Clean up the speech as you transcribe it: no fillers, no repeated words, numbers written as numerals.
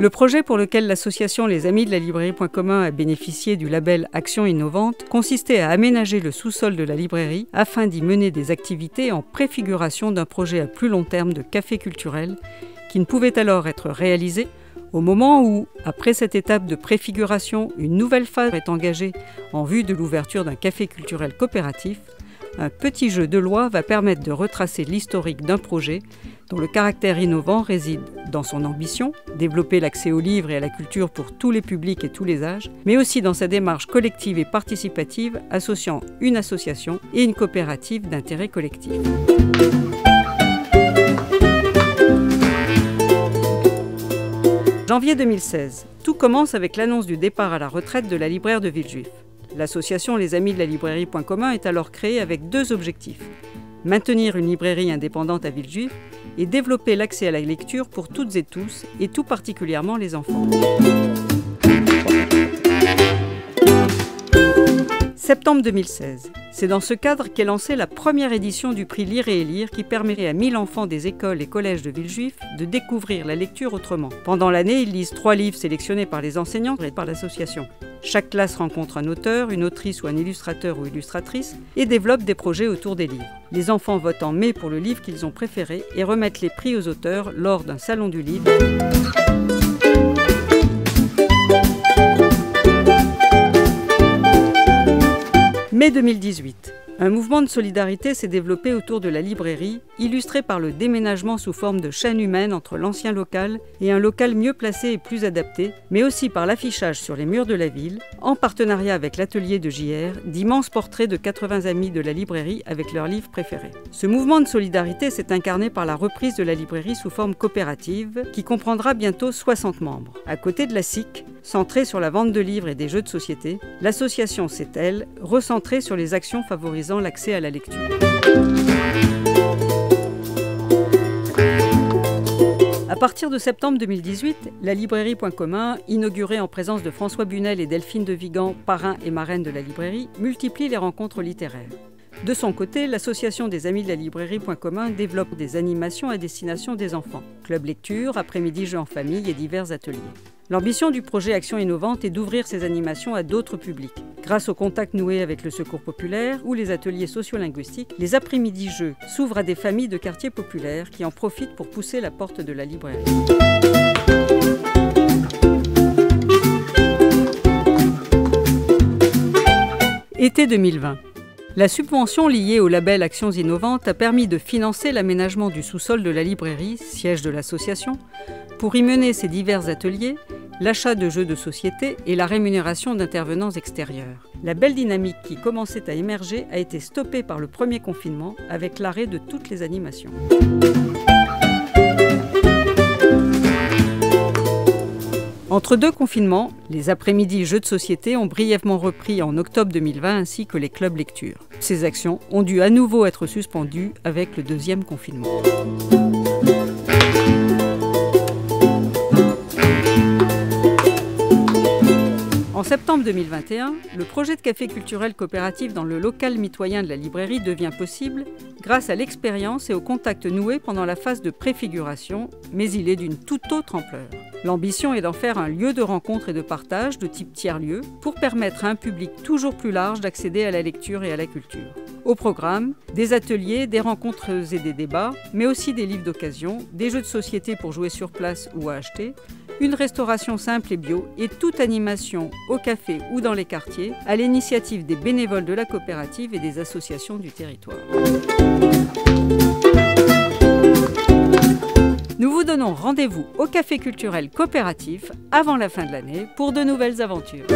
Le projet pour lequel l'association Les Amis de la Librairie Point Commun a bénéficié du label Action Innovante consistait à aménager le sous-sol de la librairie afin d'y mener des activités en préfiguration d'un projet à plus long terme de café culturel qui ne pouvait alors être réalisé au moment où, après cette étape de préfiguration, une nouvelle phase est engagée en vue de l'ouverture d'un café culturel coopératif. Un petit jeu de loi va permettre de retracer l'historique d'un projet dont le caractère innovant réside dans son ambition, développer l'accès aux livres et à la culture pour tous les publics et tous les âges, mais aussi dans sa démarche collective et participative associant une association et une coopérative d'intérêt collectif. Janvier 2016, tout commence avec l'annonce du départ à la retraite de la libraire de Villejuif. L'association Les Amis de la Librairie Point Commun est alors créée avec deux objectifs. Maintenir une librairie indépendante à Villejuif et développer l'accès à la lecture pour toutes et tous, et tout particulièrement les enfants. Septembre 2016. C'est dans ce cadre qu'est lancée la première édition du prix Lire et Élire qui permet à 1000 enfants des écoles et collèges de Villejuif de découvrir la lecture autrement. Pendant l'année, ils lisent 3 livres sélectionnés par les enseignants et par l'association. Chaque classe rencontre un auteur, une autrice ou un illustrateur ou illustratrice et développe des projets autour des livres. Les enfants votent en mai pour le livre qu'ils ont préféré et remettent les prix aux auteurs lors d'un salon du livre. Mai 2018. Un mouvement de solidarité s'est développé autour de la librairie, illustré par le déménagement sous forme de chaîne humaine entre l'ancien local et un local mieux placé et plus adapté, mais aussi par l'affichage sur les murs de la ville, en partenariat avec l'atelier de JR, d'immenses portraits de 80 amis de la librairie avec leurs livres préférés. Ce mouvement de solidarité s'est incarné par la reprise de la librairie sous forme coopérative, qui comprendra bientôt 60 membres. À côté de la SIC, centrée sur la vente de livres et des jeux de société, l'association s'est, elle, recentrée sur les actions favorisant l'accès à la lecture. À partir de septembre 2018, la librairie Point Commun, inaugurée en présence de François Bunel et Delphine de Vigan, parrain et marraine de la librairie, multiplie les rencontres littéraires. De son côté, l'association des Amis de la Librairie Point Commun développe des animations à destination des enfants. Club lecture, après-midi jeux en famille et divers ateliers. L'ambition du projet Action Innovante est d'ouvrir ces animations à d'autres publics. Grâce aux contacts noués avec le Secours populaire ou les ateliers sociolinguistiques, les après-midi jeux s'ouvrent à des familles de quartiers populaires qui en profitent pour pousser la porte de la librairie. Été 2020. La subvention liée au label Actions Innovantes a permis de financer l'aménagement du sous-sol de la librairie, siège de l'association, pour y mener ses divers ateliers, l'achat de jeux de société et la rémunération d'intervenants extérieurs. La belle dynamique qui commençait à émerger a été stoppée par le premier confinement avec l'arrêt de toutes les animations. Entre deux confinements, les après-midi jeux de société ont brièvement repris en octobre 2020 ainsi que les clubs lecture. Ces actions ont dû à nouveau être suspendues avec le deuxième confinement. En septembre 2021, le projet de café culturel coopératif dans le local mitoyen de la librairie devient possible grâce à l'expérience et au contact noué pendant la phase de préfiguration, mais il est d'une toute autre ampleur. L'ambition est d'en faire un lieu de rencontre et de partage de type tiers-lieu pour permettre à un public toujours plus large d'accéder à la lecture et à la culture. Au programme, des ateliers, des rencontres et des débats, mais aussi des livres d'occasion, des jeux de société pour jouer sur place ou à acheter, une restauration simple et bio et toute animation au café ou dans les quartiers à l'initiative des bénévoles de la coopérative et des associations du territoire. Nous vous donnons rendez-vous au Café culturel coopératif avant la fin de l'année pour de nouvelles aventures.